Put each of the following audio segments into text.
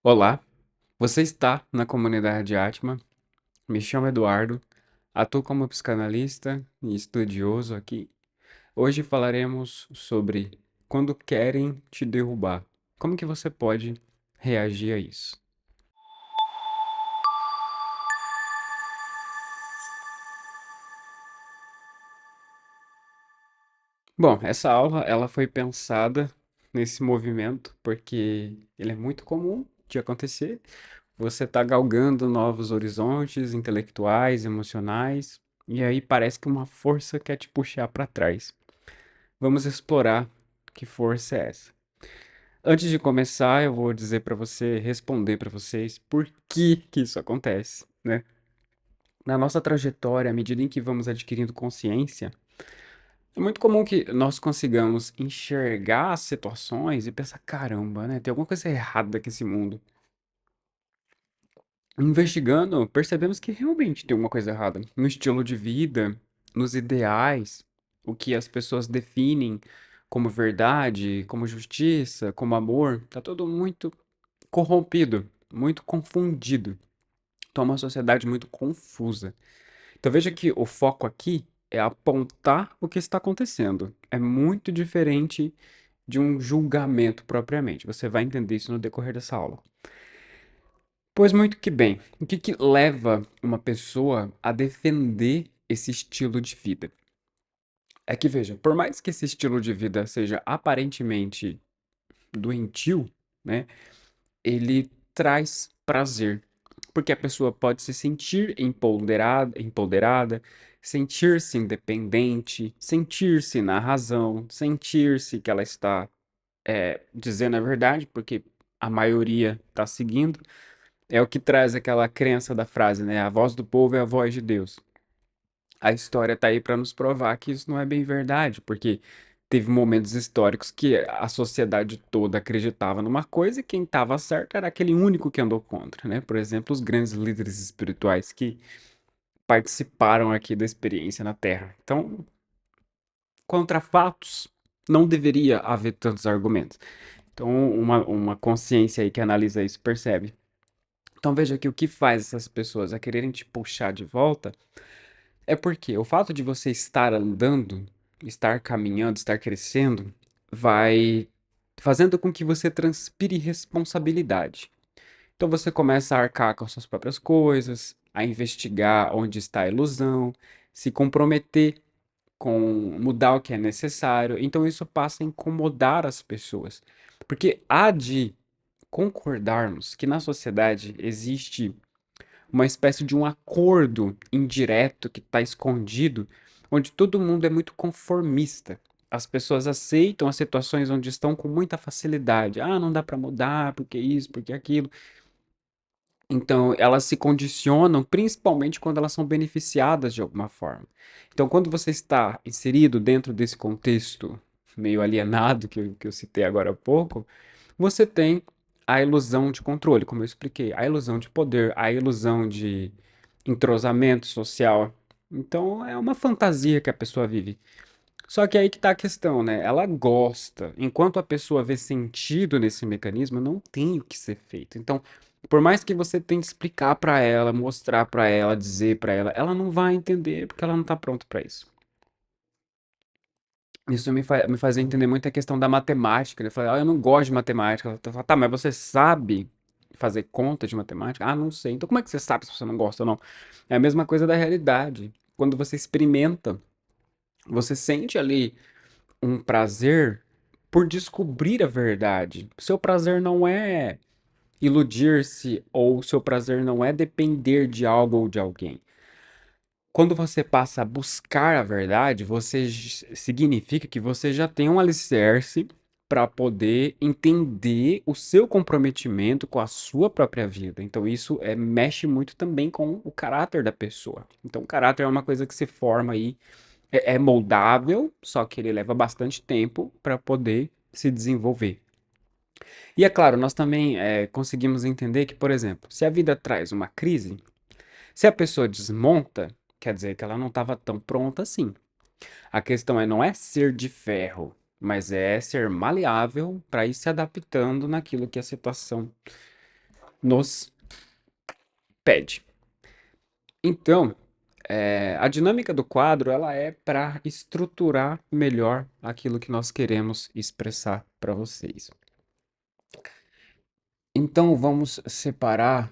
Olá, você está na comunidade Atma. Me chamo Eduardo, atuo como psicanalista e estudioso aqui. Hoje falaremos sobre quando querem te derrubar. Como que você pode reagir a isso? Bom, essa aula ela foi pensada nesse movimento porque ele é muito comum de acontecer. Você está galgando novos horizontes intelectuais, emocionais, e aí parece que uma força quer te puxar para trás. Vamos explorar que força é essa. Antes de começar, eu vou dizer para você, responder para vocês por que isso acontece, né? Na nossa trajetória, à medida em que vamos adquirindo consciência, é muito comum que nós consigamos enxergar as situações e pensar, caramba, né? Tem alguma coisa errada com esse mundo. Investigando, percebemos que realmente tem alguma coisa errada no estilo de vida, nos ideais, o que as pessoas definem como verdade, como justiça, como amor, tá tudo muito corrompido, muito confundido. Então, é uma sociedade muito confusa. Então, veja que o foco aqui é apontar o que está acontecendo. É muito diferente de um julgamento propriamente. Você vai entender isso no decorrer dessa aula. Pois muito que bem. O que que leva uma pessoa a defender esse estilo de vida? É que, veja, por mais que esse estilo de vida seja aparentemente doentio, né, ele traz prazer. Porque a pessoa pode se sentir empoderada, sentir-se independente, sentir-se na razão, sentir-se que ela está dizendo a verdade, porque a maioria está seguindo. É o que traz aquela crença da frase, né? A voz do povo é a voz de Deus. A história tá aí para nos provar que isso não é bem verdade, porque teve momentos históricos que a sociedade toda acreditava numa coisa e quem estava certo era aquele único que andou contra, né? Por exemplo, os grandes líderes espirituais que participaram aqui da experiência na Terra. Então, contra fatos, não deveria haver tantos argumentos. Então, uma consciência aí que analisa isso percebe. Então veja que o que faz essas pessoas a quererem te puxar de volta é porque o fato de você estar andando, estar caminhando, estar crescendo, vai fazendo com que você transpire responsabilidade. Então você começa a arcar com as suas próprias coisas, a investigar onde está a ilusão, se comprometer com mudar o que é necessário. Então isso passa a incomodar as pessoas. Porque há de concordarmos que na sociedade existe uma espécie de um acordo indireto que está escondido, onde todo mundo é muito conformista. As pessoas aceitam as situações onde estão com muita facilidade. Ah, não dá para mudar, porque isso, porque aquilo. Então, elas se condicionam, principalmente quando elas são beneficiadas de alguma forma. Então, quando você está inserido dentro desse contexto meio alienado que eu citei agora há pouco, você tem a ilusão de controle, como eu expliquei, a ilusão de poder, a ilusão de entrosamento social. Então é uma fantasia que a pessoa vive. Só que aí que tá a questão, né? Ela gosta. Enquanto a pessoa vê sentido nesse mecanismo, não tem o que ser feito. Então, por mais que você tente explicar pra ela, mostrar pra ela, dizer pra ela, ela não vai entender porque ela não tá pronta pra isso. Isso me faz entender muito a questão da matemática, né? Eu falei, ah, eu não gosto de matemática. Ela fala, tá, mas você sabe fazer conta de matemática? Ah, não sei. Então como é que você sabe se você não gosta ou não? É a mesma coisa da realidade. Quando você experimenta, você sente ali um prazer por descobrir a verdade. Seu prazer não é iludir-se ou seu prazer não é depender de algo ou de alguém. Quando você passa a buscar a verdade, significa que você já tem um alicerce para poder entender o seu comprometimento com a sua própria vida. Então, isso mexe muito também com o caráter da pessoa. Então, o caráter é uma coisa que se forma aí, é moldável, só que ele leva bastante tempo para poder se desenvolver. E é claro, nós também conseguimos entender que, por exemplo, se a vida traz uma crise, se a pessoa desmonta, quer dizer que ela não estava tão pronta assim. A questão não é ser de ferro, mas é ser maleável para ir se adaptando naquilo que a situação nos pede. Então, a dinâmica do quadro ela é para estruturar melhor aquilo que nós queremos expressar para vocês. Então, vamos separar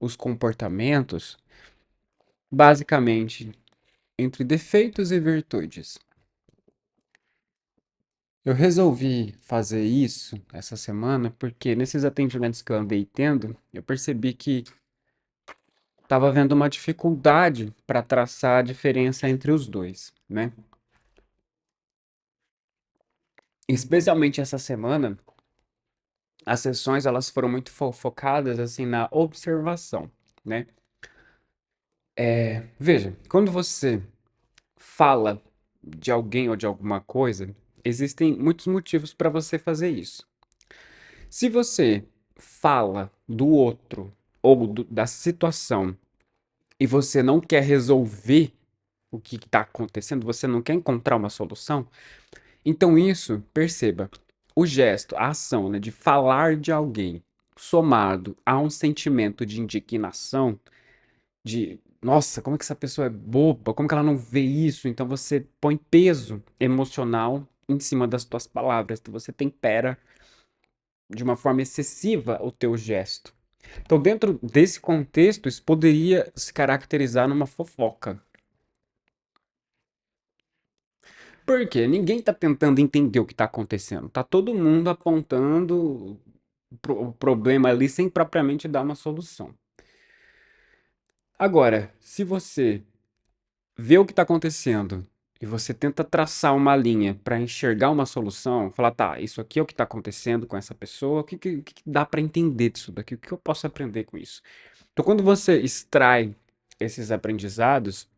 os comportamentos basicamente entre defeitos e virtudes. Eu resolvi fazer isso essa semana porque nesses atendimentos que eu andei tendo, eu percebi que estava havendo uma dificuldade para traçar a diferença entre os dois, né? Especialmente essa semana, as sessões elas foram muito focadas assim na observação, né? Veja, quando você fala de alguém ou de alguma coisa, existem muitos motivos para você fazer isso. Se você fala do outro ou da situação e você não quer resolver o que está acontecendo, você não quer encontrar uma solução, então isso, perceba, o gesto, a ação, né, de falar de alguém, somado a um sentimento de indignação, de nossa, como é que essa pessoa é boba, como que ela não vê isso? Então você põe peso emocional em cima das tuas palavras, então você tempera de uma forma excessiva o teu gesto. Então, dentro desse contexto, isso poderia se caracterizar numa fofoca. Por quê? Ninguém está tentando entender o que está acontecendo. Tá todo mundo apontando o problema ali sem propriamente dar uma solução. Agora, se você vê o que está acontecendo e você tenta traçar uma linha para enxergar uma solução, falar, tá, isso aqui é o que está acontecendo com essa pessoa, o que dá para entender disso daqui, o que eu posso aprender com isso? Então, quando você extrai esses aprendizados,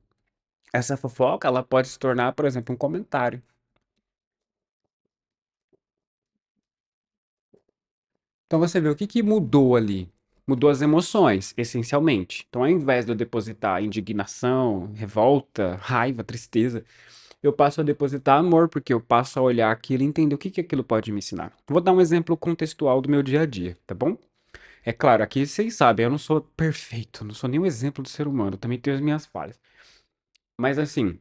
essa fofoca ela pode se tornar, por exemplo, um comentário. Então você vê o que que mudou ali. Mudou as emoções, essencialmente. Então, ao invés de eu depositar indignação, revolta, raiva, tristeza, eu passo a depositar amor, porque eu passo a olhar aquilo e entender o que que aquilo pode me ensinar. Vou dar um exemplo contextual do meu dia a dia, tá bom? É claro, aqui vocês sabem, eu não sou perfeito, não sou nenhum exemplo de ser humano, eu também tenho as minhas falhas. Mas assim,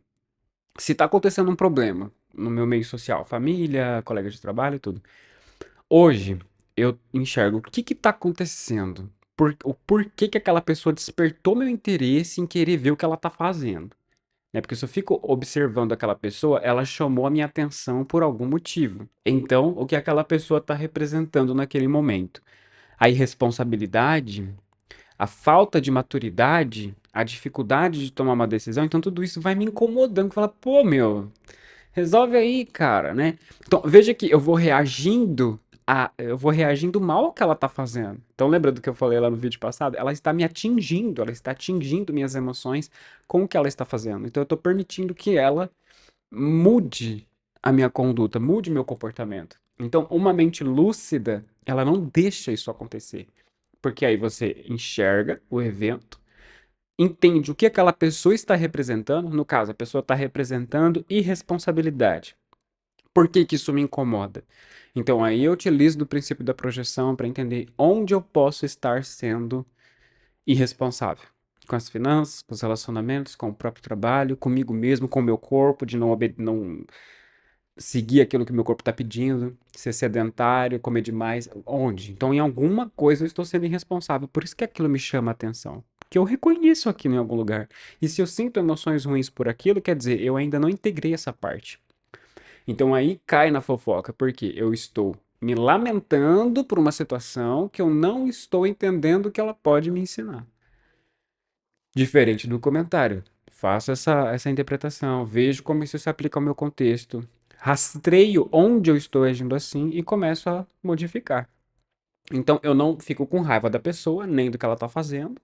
se tá acontecendo um problema no meu meio social, família, colega de trabalho e tudo, hoje eu enxergo o que que tá acontecendo, o porquê que aquela pessoa despertou meu interesse em querer ver o que ela tá fazendo. Né? Porque se eu fico observando aquela pessoa, ela chamou a minha atenção por algum motivo. Então, o que aquela pessoa está representando naquele momento? A irresponsabilidade, a falta de maturidade, a dificuldade de tomar uma decisão, então tudo isso vai me incomodando. Fala, pô, meu, resolve aí, cara, né? Então, veja que eu vou reagindo mal ao que ela tá fazendo. Então, lembra do que eu falei lá no vídeo passado? Ela está me atingindo, ela está atingindo minhas emoções com o que ela está fazendo. Então, eu tô permitindo que ela mude a minha conduta, mude meu comportamento. Então, uma mente lúcida, ela não deixa isso acontecer. Porque aí você enxerga o evento, entende o que aquela pessoa está representando, no caso, a pessoa está representando irresponsabilidade. Por que que isso me incomoda? Então aí eu utilizo do princípio da projeção para entender onde eu posso estar sendo irresponsável. Com as finanças, com os relacionamentos, com o próprio trabalho, comigo mesmo, com o meu corpo, de não seguir aquilo que o meu corpo está pedindo, ser sedentário, comer demais. Onde? Então em alguma coisa eu estou sendo irresponsável. Por isso que aquilo me chama a atenção. Que eu reconheço aquilo em algum lugar. E se eu sinto emoções ruins por aquilo, quer dizer, eu ainda não integrei essa parte. Então aí cai na fofoca, porque eu estou me lamentando por uma situação que eu não estou entendendo que ela pode me ensinar. Diferente do comentário. Faço essa interpretação, vejo como isso se aplica ao meu contexto, rastreio onde eu estou agindo assim e começo a modificar. Então eu não fico com raiva da pessoa, nem do que ela está fazendo,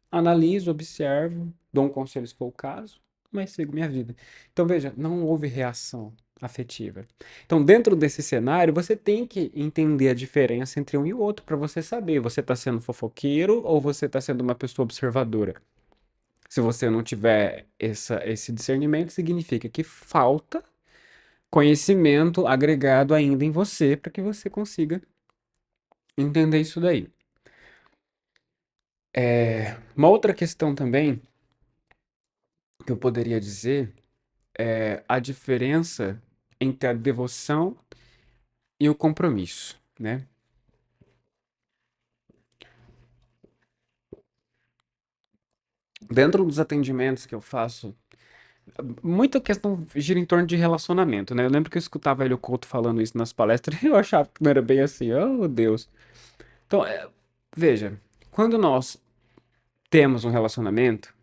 analiso, observo, dou um conselho se for o caso, mas sigo minha vida. Então veja, não houve reação afetiva. Então, dentro desse cenário, você tem que entender a diferença entre um e o outro para você saber, você está sendo fofoqueiro ou você está sendo uma pessoa observadora. Se você não tiver esse discernimento, significa que falta conhecimento agregado ainda em você para que você consiga entender isso daí. Uma outra questão também que eu poderia dizer é a diferença entre a devoção e o compromisso, né? Dentro dos atendimentos que eu faço, muita questão gira em torno de relacionamento, né? Eu lembro que eu escutava ele, o Couto, falando isso nas palestras e eu achava que não era bem assim. Oh, Deus. Então, veja, quando nós temos um relacionamento,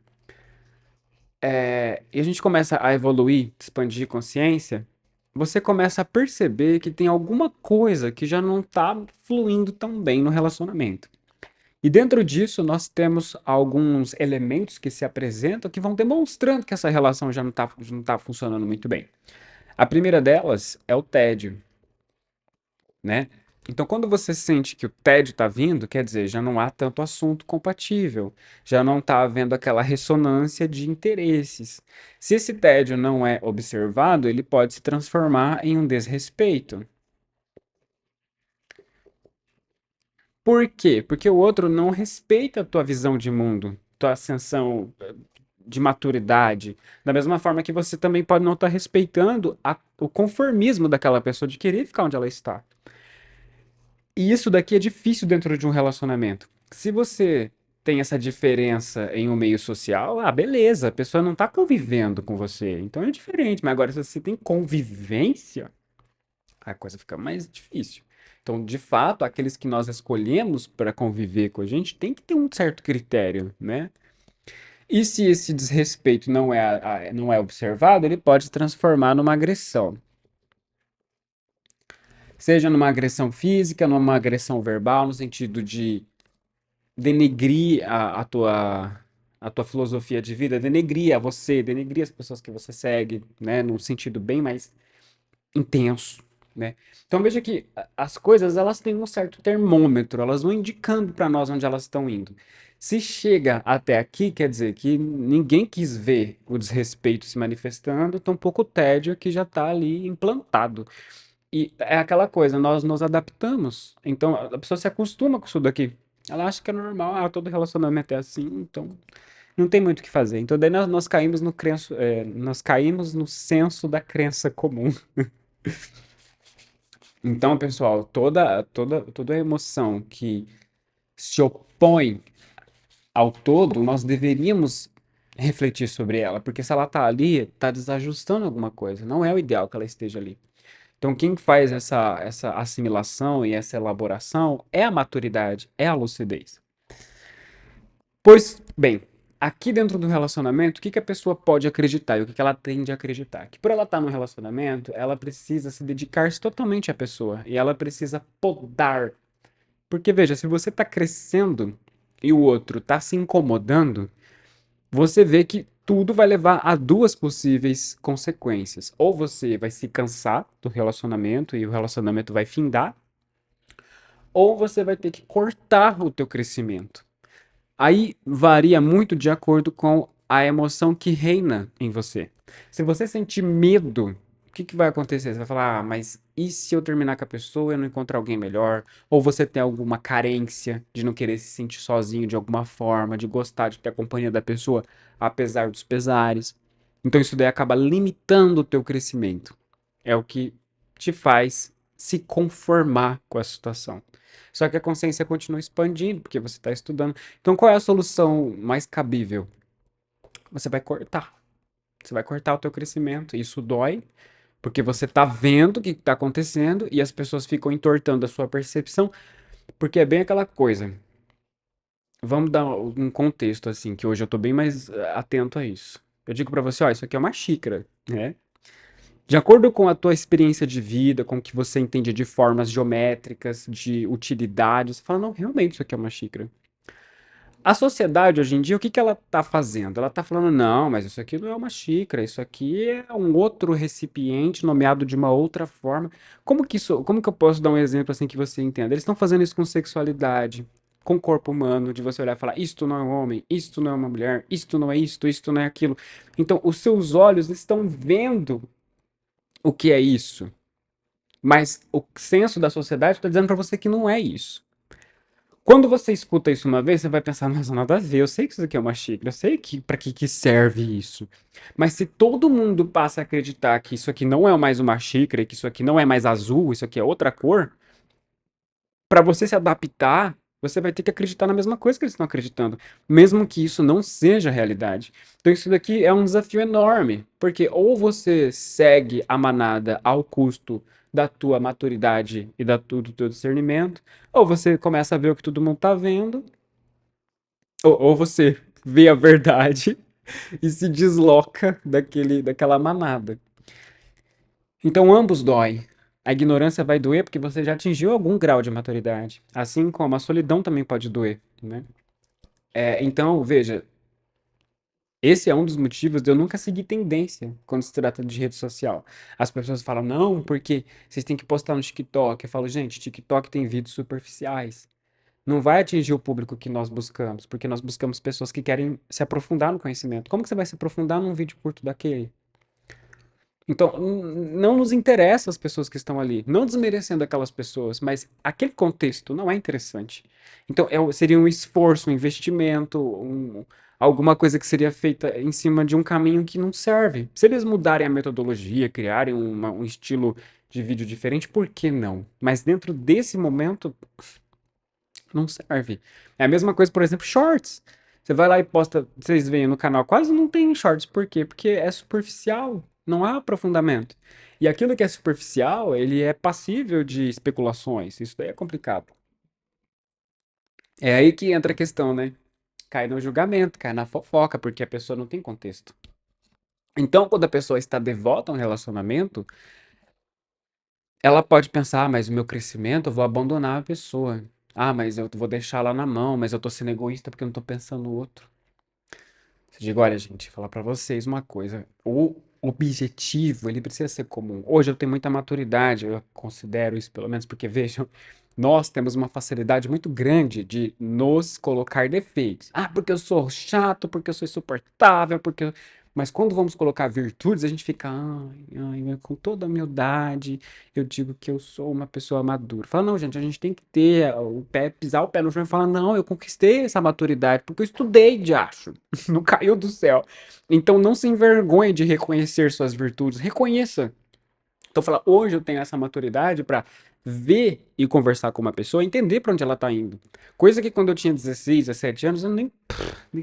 e a gente começa a evoluir, expandir consciência, você começa a perceber que tem alguma coisa que já não está fluindo tão bem no relacionamento. E dentro disso, nós temos alguns elementos que se apresentam que vão demonstrando que essa relação já não tá funcionando muito bem. A primeira delas é o tédio, né? Então, quando você sente que o tédio está vindo, quer dizer, já não há tanto assunto compatível, já não está havendo aquela ressonância de interesses. Se esse tédio não é observado, ele pode se transformar em um desrespeito. Por quê? Porque o outro não respeita a tua visão de mundo, tua ascensão de maturidade. Da mesma forma que você também pode não estar respeitando o conformismo daquela pessoa de querer ficar onde ela está. E isso daqui é difícil dentro de um relacionamento. Se você tem essa diferença em um meio social, beleza, a pessoa não está convivendo com você, então é diferente. Mas agora, se você tem convivência, a coisa fica mais difícil. Então, de fato, aqueles que nós escolhemos para conviver com a gente tem que ter um certo critério, né? E se esse desrespeito não é observado, ele pode se transformar numa agressão. Seja numa agressão física, numa agressão verbal, no sentido de denegrir a tua filosofia de vida, denegrir a você, denegrir as pessoas que você segue, né? Num sentido bem mais intenso, né? Então veja que as coisas elas têm um certo termômetro, elas vão indicando para nós onde elas estão indo. Se chega até aqui, quer dizer que ninguém quis ver o desrespeito se manifestando, tampouco o tédio que já está ali implantado. E é aquela coisa, nós nos adaptamos. Então a pessoa se acostuma com isso daqui. Ela acha que é normal, todo relacionamento é assim, então não tem muito o que fazer. Então daí nós caímos nós caímos no senso da crença comum. Então, pessoal, toda emoção que se opõe ao todo, nós deveríamos refletir sobre ela, porque se ela está ali, está desajustando alguma coisa. Não é o ideal que ela esteja ali. Então, quem faz essa assimilação e essa elaboração é a maturidade, é a lucidez. Pois bem, aqui dentro do relacionamento, o que que a pessoa pode acreditar e o que que ela tende a acreditar? Que por ela estar no relacionamento, ela precisa se dedicar-se totalmente à pessoa e ela precisa podar. Porque veja, se você está crescendo e o outro está se incomodando, você vê que tudo vai levar a duas possíveis consequências. Ou você vai se cansar do relacionamento e o relacionamento vai findar, ou você vai ter que cortar o teu crescimento. Aí varia muito de acordo com a emoção que reina em você. Se você sentir medo, o que que vai acontecer? Você vai falar, mas e se eu terminar com a pessoa e eu não encontrar alguém melhor? Ou você tem alguma carência de não querer se sentir sozinho de alguma forma, de gostar de ter a companhia da pessoa, apesar dos pesares. Então isso daí acaba limitando o teu crescimento. É o que te faz se conformar com a situação. Só que a consciência continua expandindo, porque você está estudando. Então, qual é a solução mais cabível? Você vai cortar. Você vai cortar o teu crescimento. Isso dói, porque você está vendo o que está acontecendo e as pessoas ficam entortando a sua percepção, porque é bem aquela coisa. Vamos dar um contexto, assim, que hoje eu estou bem mais atento a isso. Eu digo para você, ó, isso aqui é uma xícara, né? De acordo com a tua experiência de vida, com o que você entende de formas geométricas, de utilidades, você fala, não, realmente isso aqui é uma xícara. A sociedade hoje em dia, o que que ela está fazendo? Ela está falando, não, mas isso aqui não é uma xícara, isso aqui é um outro recipiente nomeado de uma outra forma. Como que eu posso dar um exemplo assim que você entenda? Eles estão fazendo isso com sexualidade, com o corpo humano, de você olhar e falar, isto não é um homem, isto não é uma mulher, isto não é isto não é aquilo. Então, os seus olhos estão vendo o que é isso, mas o senso da sociedade está dizendo para você que não é isso. Quando você escuta isso uma vez, você vai pensar, nossa, nada a ver, eu sei que isso aqui é uma xícara, eu sei que para que serve isso. Mas se todo mundo passa a acreditar que isso aqui não é mais uma xícara, que isso aqui não é mais azul, isso aqui é outra cor, para você se adaptar, você vai ter que acreditar na mesma coisa que eles estão acreditando, mesmo que isso não seja realidade. Então isso daqui é um desafio enorme, porque ou você segue a manada ao custo da tua maturidade e do teu discernimento, ou você começa a ver o que todo mundo tá vendo, ou você vê a verdade e se desloca daquela manada. Então ambos doem. A ignorância vai doer porque você já atingiu algum grau de maturidade. Assim como a solidão também pode doer, né? Então, veja, esse é um dos motivos de eu nunca seguir tendência quando se trata de rede social. As pessoas falam, não, porque vocês têm que postar no TikTok. Eu falo, gente, TikTok tem vídeos superficiais. Não vai atingir o público que nós buscamos, porque nós buscamos pessoas que querem se aprofundar no conhecimento. Como que você vai se aprofundar num vídeo curto daquele? Então, não nos interessa as pessoas que estão ali, não desmerecendo aquelas pessoas, mas aquele contexto não é interessante. Então, seria um esforço, um investimento, alguma coisa que seria feita em cima de um caminho que não serve. Se eles mudarem a metodologia, criarem um estilo de vídeo diferente, por que não? Mas dentro desse momento, não serve. É a mesma coisa, por exemplo, shorts. Você vai lá e posta, vocês veem no canal, quase não tem shorts. Por quê? Porque é superficial, não há aprofundamento. E aquilo que é superficial, ele é passível de especulações. Isso daí é complicado. É aí que entra a questão, né? Cai no julgamento, cai na fofoca, porque a pessoa não tem contexto. Então, quando a pessoa está devota a um relacionamento, ela pode pensar, ah, mas o meu crescimento, eu vou abandonar a pessoa. Ah, mas eu vou deixar ela na mão, mas eu tô sendo egoísta porque eu não tô pensando no outro. Eu digo, olha, gente, falar pra vocês uma coisa. O objetivo, ele precisa ser comum. Hoje eu tenho muita maturidade, eu considero isso, pelo menos, porque vejam, nós temos uma facilidade muito grande de nos colocar defeitos. Ah, porque eu sou chato, porque eu sou insuportável, porque. Mas quando vamos colocar virtudes, a gente fica, ai, com toda a humildade, eu digo que eu sou uma pessoa madura. Fala, não, gente, a gente tem que ter o pé, pisar o pé no chão e falar, não, eu conquistei essa maturidade, porque eu estudei de acho. Não caiu do céu. Então não se envergonhe de reconhecer suas virtudes, reconheça. Então fala, hoje eu tenho essa maturidade para ver e conversar com uma pessoa, entender para onde ela tá indo. Coisa que quando eu tinha 16, 17 anos eu nem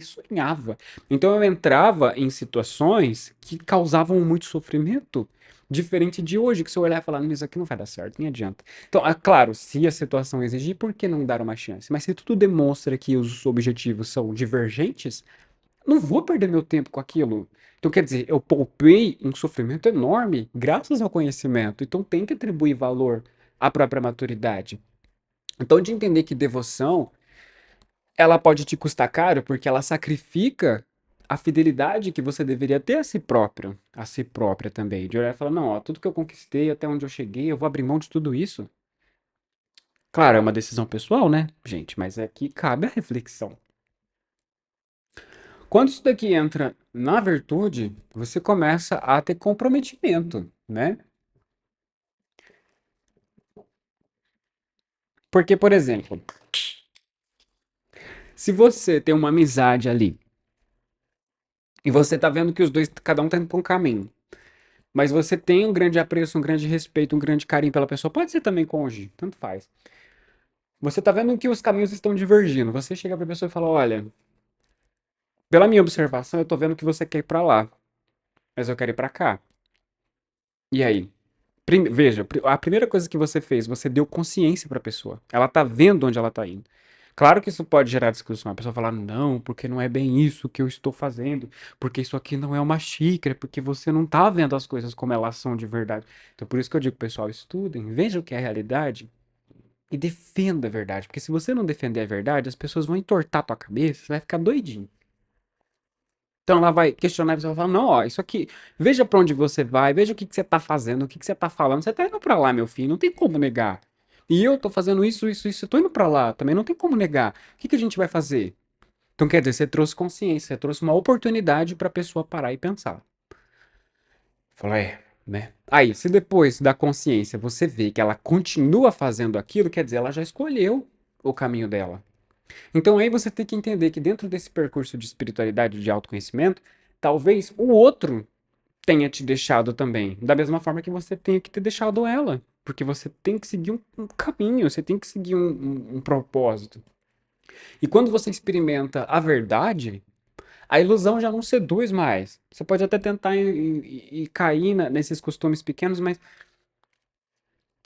sonhava. Então eu entrava em situações que causavam muito sofrimento. Diferente de hoje, que se eu olhar e falar, não, isso aqui não vai dar certo, nem adianta. Então, é claro, se a situação exigir, por que não dar uma chance? Mas se tudo demonstra que os objetivos são divergentes, não vou perder meu tempo com aquilo. Então, quer dizer, eu poupei um sofrimento enorme graças ao conhecimento. Então, tem que atribuir valor à própria maturidade. Então, de entender que devoção, ela pode te custar caro porque ela sacrifica a fidelidade que você deveria ter a si própria também. De olhar e falar, não, ó, tudo que eu conquistei, até onde eu cheguei, eu vou abrir mão de tudo isso. Claro, é uma decisão pessoal, né, gente? Mas é que cabe a reflexão. Quando isso daqui entra na virtude, você começa a ter comprometimento, né? Porque, por exemplo, se você tem uma amizade ali e você tá vendo que os dois, cada um tá indo pra um caminho, mas você tem um grande apreço, um grande respeito, um grande carinho pela pessoa, pode ser também cônjuge, tanto faz. Você tá vendo que os caminhos estão divergindo. Você chega pra pessoa e fala: olha, pela minha observação, eu tô vendo que você quer ir pra lá, mas eu quero ir pra cá. E aí? Veja, a primeira coisa que você fez, você deu consciência para a pessoa. Ela tá vendo onde ela tá indo. Claro que isso pode gerar discussão. A pessoa falar, não, porque não é bem isso que eu estou fazendo, porque isso aqui não é uma xícara, porque você não tá vendo as coisas como elas são de verdade. Então, por isso que eu digo, pessoal, estudem, vejam o que é a realidade e defenda a verdade. Porque se você não defender a verdade, as pessoas vão entortar a tua cabeça, você vai ficar doidinho. Então ela vai questionar e você vai falar, não, ó, isso aqui, veja pra onde você vai, veja o que que você tá fazendo, o que que você tá falando, você tá indo pra lá, meu filho, não tem como negar. E eu tô fazendo isso, eu tô indo pra lá, também não tem como negar. O que que a gente vai fazer? Então quer dizer, você trouxe consciência, você trouxe uma oportunidade pra pessoa parar e pensar. Fala, né? Aí, se depois da consciência você vê que ela continua fazendo aquilo, quer dizer, ela já escolheu o caminho dela. Então aí você tem que entender que dentro desse percurso de espiritualidade, de autoconhecimento, talvez o outro tenha te deixado também, da mesma forma que você tenha que ter deixado ela, porque você tem que seguir um caminho, você tem que seguir um propósito. E quando você experimenta a verdade, a ilusão já não seduz mais. Você pode até tentar e cair nesses costumes pequenos, mas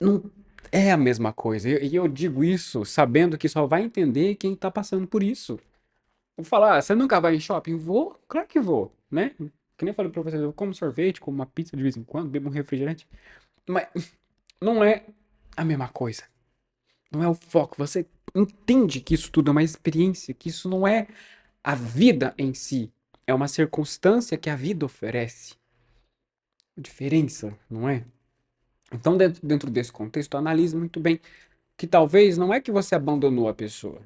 não é a mesma coisa. E eu digo isso sabendo que só vai entender quem tá passando por isso. Vou falar, "Ah, você nunca vai em shopping?" Vou, claro que vou, né? Que nem eu falei pra vocês, eu como sorvete, como uma pizza de vez em quando, bebo um refrigerante. Mas não é a mesma coisa. Não é o foco. Você entende que isso tudo é uma experiência, que isso não é a vida em si. É uma circunstância que a vida oferece. Diferença, não é? Então, dentro desse contexto, analise muito bem que talvez não é que você abandonou a pessoa.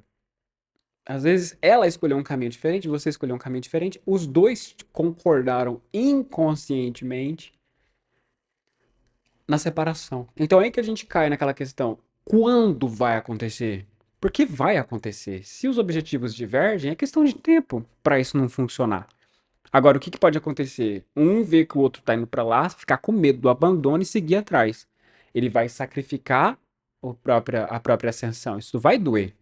Às vezes ela escolheu um caminho diferente, você escolheu um caminho diferente, os dois concordaram inconscientemente na separação. Então é aí que a gente cai naquela questão: quando vai acontecer? Porque vai acontecer. Se os objetivos divergem, é questão de tempo para isso não funcionar. Agora, o que pode acontecer? Um vê que o outro tá indo para lá, ficar com medo do abandono e seguir atrás. Ele vai sacrificar a própria ascensão. Isso vai doer.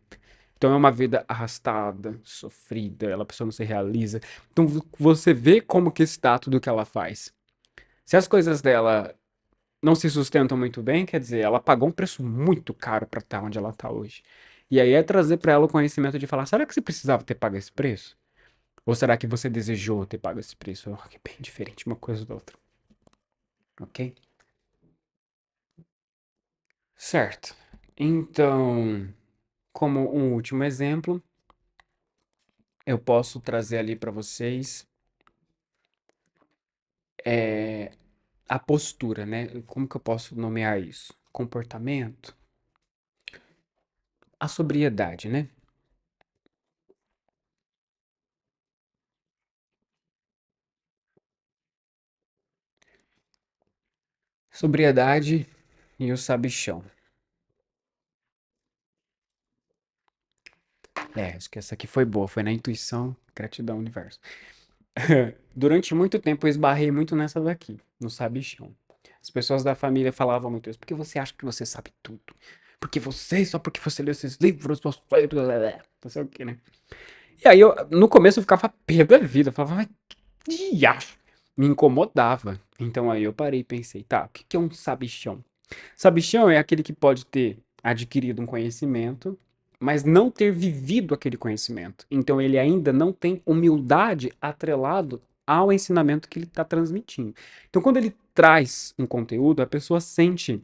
Então é uma vida arrastada, sofrida, a pessoa não se realiza. Então você vê como que está tudo que ela faz. Se as coisas dela não se sustentam muito bem, quer dizer, ela pagou um preço muito caro para estar onde ela está hoje. E aí é trazer para ela o conhecimento de falar: será que você precisava ter pago esse preço? Ou será que você desejou ter pago esse preço? Oh, que bem diferente uma coisa da outra, ok? Certo. Então, como um último exemplo, eu posso trazer ali para vocês é, a postura, né? Como que eu posso nomear isso? Comportamento? A sobriedade, né? Sobriedade e o sabichão. É, acho que essa aqui foi boa, foi na intuição, gratidão, universo. Durante muito tempo eu esbarrei muito nessa daqui, no sabichão. As pessoas da família falavam muito isso. Por que você acha que você sabe tudo? Porque você, só porque você leu esses livros, você... não sei o que, né? E aí, no começo eu ficava pé da vida. Eu falava, mas que diacho? Me incomodava. Então aí eu parei e pensei, tá, o que que é um sabichão? Sabichão é aquele que pode ter adquirido um conhecimento, mas não ter vivido aquele conhecimento. Então ele ainda não tem humildade atrelado ao ensinamento que ele está transmitindo. Então quando ele traz um conteúdo, a pessoa sente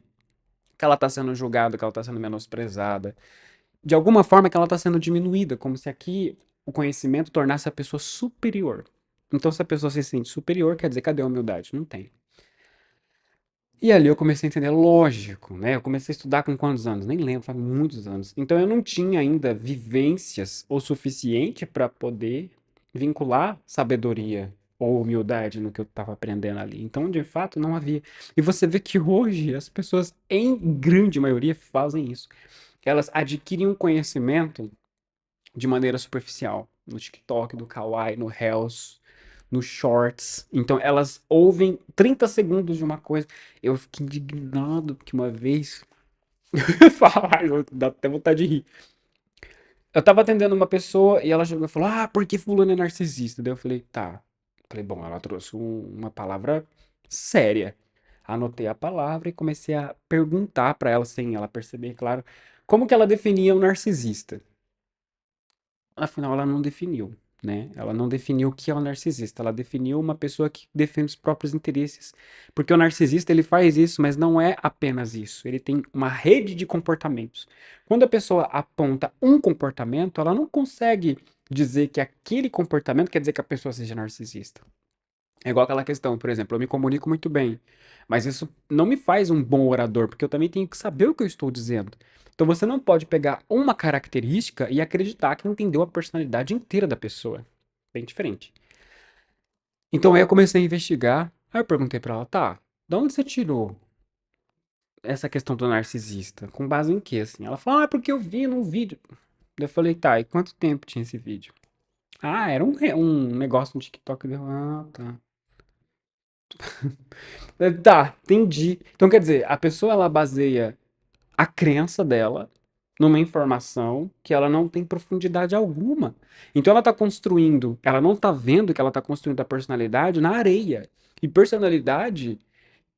que ela está sendo julgada, que ela está sendo menosprezada, de alguma forma que ela está sendo diminuída, como se aqui o conhecimento tornasse a pessoa superior. Então, se a pessoa se sente superior, quer dizer, cadê a humildade? Não tem. E ali eu comecei a entender, lógico, né? Eu comecei a estudar com quantos anos? Nem lembro, faz muitos anos. Então eu não tinha ainda vivências o suficiente para poder vincular sabedoria ou humildade no que eu estava aprendendo ali. Então, de fato, não havia. E você vê que hoje as pessoas, em grande maioria, fazem isso. Elas adquirem um conhecimento de maneira superficial. No TikTok, no Kawaii, no Reels, no Shorts. Então elas ouvem 30 segundos de uma coisa. Eu fiquei indignado porque uma vez. Falar, dá até vontade de rir. Eu tava atendendo uma pessoa e ela chegou e falou: Ah, porque fulano é narcisista? Daí eu falei: Tá. Falei: Bom, ela trouxe uma palavra séria. Anotei a palavra e comecei a perguntar pra ela, sem ela perceber, claro, como que ela definia o narcisista. Afinal, ela não definiu, né? Ela não definiu o que é um narcisista. Ela definiu uma pessoa que defende os próprios interesses. Porque o narcisista, ele faz isso, mas não é apenas isso. Ele tem uma rede de comportamentos. Quando a pessoa aponta um comportamento, ela não consegue dizer que aquele comportamento quer dizer que a pessoa seja narcisista. É igual aquela questão, por exemplo, eu me comunico muito bem, mas isso não me faz um bom orador, porque eu também tenho que saber o que eu estou dizendo. Então você não pode pegar uma característica e acreditar que entendeu a personalidade inteira da pessoa. Bem diferente. Então aí eu comecei a investigar, aí eu perguntei pra ela, tá, de onde você tirou essa questão do narcisista? Com base em quê, assim? Ela falou, ah, é porque eu vi num vídeo. Daí eu falei, tá, e quanto tempo tinha esse vídeo? Ah, era um negócio no TikTok. Ah, tá. Tá, entendi. Então, quer dizer, a pessoa ela baseia a crença dela numa informação que ela não tem profundidade alguma. Então ela tá construindo, ela não tá vendo que ela tá construindo a personalidade na areia. E personalidade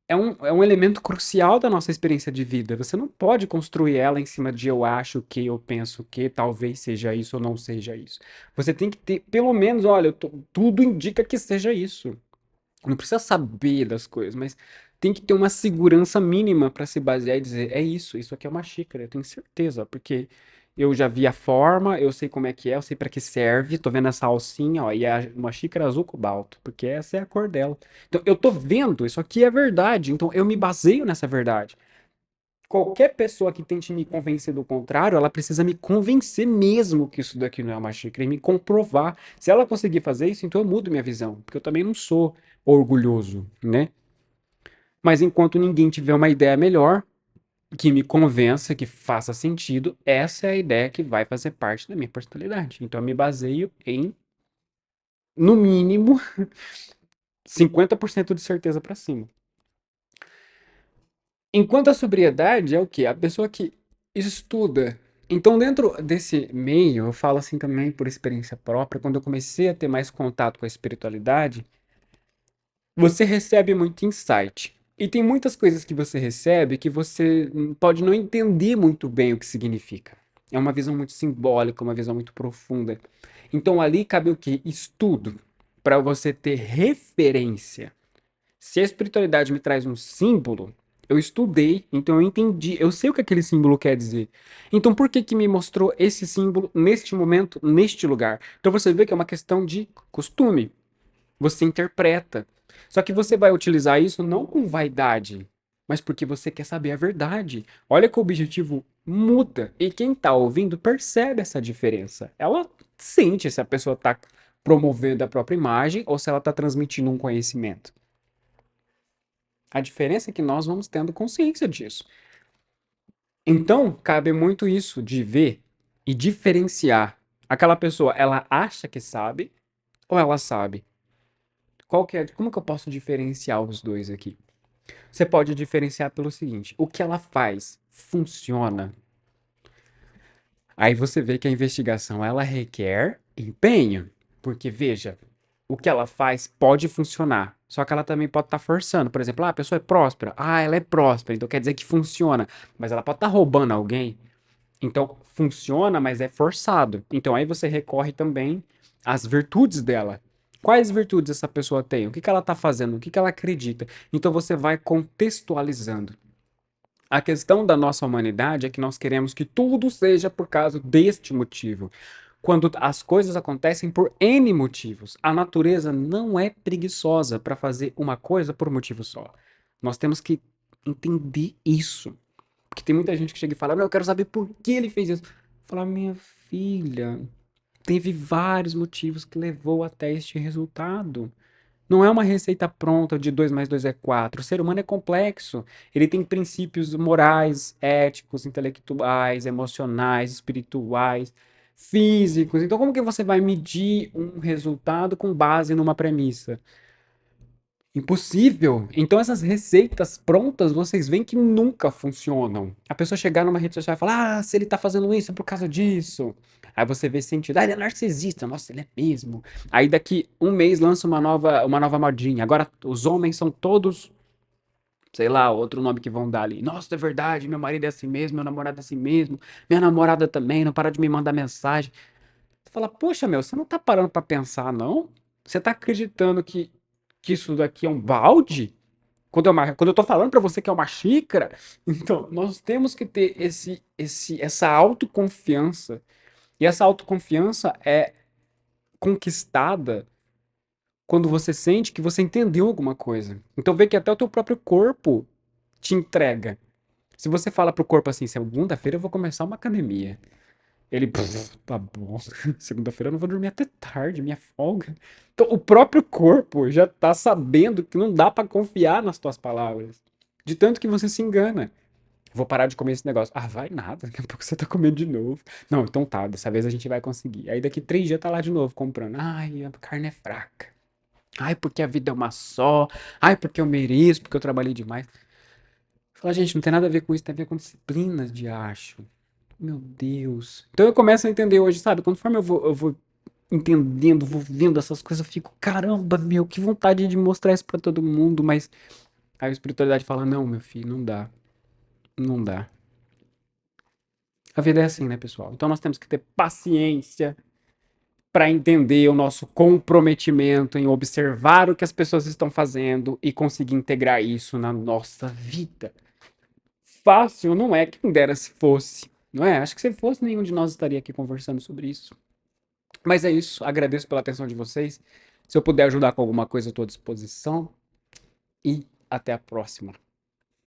é um elemento crucial da nossa experiência de vida. Você não pode construir ela em cima de eu acho que, eu penso que, talvez seja isso ou não seja isso. Você tem que ter, pelo menos, olha, tudo indica que seja isso. Não precisa saber das coisas, mas tem que ter uma segurança mínima para se basear e dizer, é isso aqui é uma xícara, eu tenho certeza, porque eu já vi a forma, eu sei como é que é, eu sei para que serve, tô vendo essa alcinha, ó, e é uma xícara azul cobalto, porque essa é a cor dela. Então eu tô vendo, isso aqui é verdade, então eu me baseio nessa verdade. Qualquer pessoa que tente me convencer do contrário, ela precisa me convencer mesmo que isso daqui não é uma xícara e me comprovar. Se ela conseguir fazer isso, então eu mudo minha visão, porque eu também não sou orgulhoso, né? Mas enquanto ninguém tiver uma ideia melhor, que me convença, que faça sentido, essa é a ideia que vai fazer parte da minha personalidade. Então eu me baseio em, no mínimo, 50% de certeza para cima. Enquanto a sobriedade é o quê? A pessoa que estuda. Então, dentro desse meio, eu falo assim também por experiência própria, quando eu comecei a ter mais contato com a espiritualidade, você recebe muito insight. E tem muitas coisas que você recebe que você pode não entender muito bem o que significa. É uma visão muito simbólica, uma visão muito profunda. Então ali cabe o quê? Estudo, para você ter referência. Se a espiritualidade me traz um símbolo, eu estudei, então eu entendi, eu sei o que aquele símbolo quer dizer. Então por que que me mostrou esse símbolo neste momento, neste lugar? Então você vê que é uma questão de costume. Você interpreta. Só que você vai utilizar isso não com vaidade, mas porque você quer saber a verdade. Olha que o objetivo muda e quem está ouvindo percebe essa diferença. Ela sente se a pessoa está promovendo a própria imagem ou se ela está transmitindo um conhecimento. A diferença é que nós vamos tendo consciência disso. Então, cabe muito isso de ver e diferenciar. Aquela pessoa, ela acha que sabe ou ela sabe? Qual que é, como que eu posso diferenciar os dois aqui? Você pode diferenciar pelo seguinte: o que ela faz funciona. Aí você vê que a investigação ela requer empenho, porque veja, o que ela faz pode funcionar, só que ela também pode estar forçando. Por exemplo, a pessoa é próspera. Ah, ela é próspera, então quer dizer que funciona, mas ela pode estar roubando alguém. Então funciona, mas é forçado. Então aí você recorre também às virtudes dela. Quais virtudes essa pessoa tem? O que que ela está fazendo? O que que ela acredita? Então você vai contextualizando. A questão da nossa humanidade é que nós queremos que tudo seja por causa deste motivo, quando as coisas acontecem por N motivos. A natureza não é preguiçosa para fazer uma coisa por um motivo só. Nós temos que entender isso. Porque tem muita gente que chega e fala: Não, eu quero saber por que ele fez isso. Fala, minha filha, teve vários motivos que levou até este resultado. Não é uma receita pronta de 2 mais 2 é 4. O ser humano é complexo. Ele tem princípios morais, éticos, intelectuais, emocionais, espirituais, físicos. Então, como que você vai medir um resultado com base numa premissa? Impossível. Então, essas receitas prontas, vocês veem que nunca funcionam. A pessoa chegar numa rede social e falar: se ele tá fazendo isso é por causa disso. Aí você vê sentido. Ah, ele é narcisista. Nossa, ele é mesmo. Aí daqui um mês lança uma nova modinha. Agora os homens são todos, sei lá, outro nome que vão dar ali. Nossa, é verdade. Meu marido é assim mesmo. Meu namorado é assim mesmo. Minha namorada também. Não para de me mandar mensagem. Você fala: poxa, meu, você não tá parando pra pensar, não? Você tá acreditando que isso daqui é um balde? Quando eu tô falando pra você que é uma xícara, então nós temos que ter essa autoconfiança. E essa autoconfiança é conquistada quando você sente que você entendeu alguma coisa. Então vê que até o teu próprio corpo te entrega. Se você fala pro corpo assim: segunda-feira eu vou começar uma academia. Ele, tá bom. Segunda-feira eu não vou dormir até tarde, minha folga. Então, o próprio corpo já tá sabendo que não dá pra confiar nas tuas palavras. De tanto que você se engana. Vou parar de comer esse negócio. Ah, vai nada, daqui a pouco você tá comendo de novo. Não, então tá, dessa vez a gente vai conseguir. Aí daqui 3 dias tá lá de novo comprando. Ai, a carne é fraca. Ai, porque a vida é uma só. Ai, porque eu mereço, porque eu trabalhei demais. Fala, gente, não tem nada a ver com isso, tem a ver com disciplina de acho. Meu Deus. Então eu começo a entender hoje, sabe? Conforme eu vou entendendo, vou vendo essas coisas, eu fico, caramba, meu, que vontade de mostrar isso pra todo mundo, mas aí a espiritualidade fala, não, meu filho, não dá, não dá. A vida é assim, né, pessoal? Então nós temos que ter paciência para entender o nosso comprometimento em observar o que as pessoas estão fazendo e conseguir integrar isso na nossa vida. Fácil não é, quem dera se fosse, não é? Acho que se fosse, nenhum de nós estaria aqui conversando sobre isso. Mas é isso, agradeço pela atenção de vocês. Se eu puder ajudar com alguma coisa, estou à disposição. E até a próxima.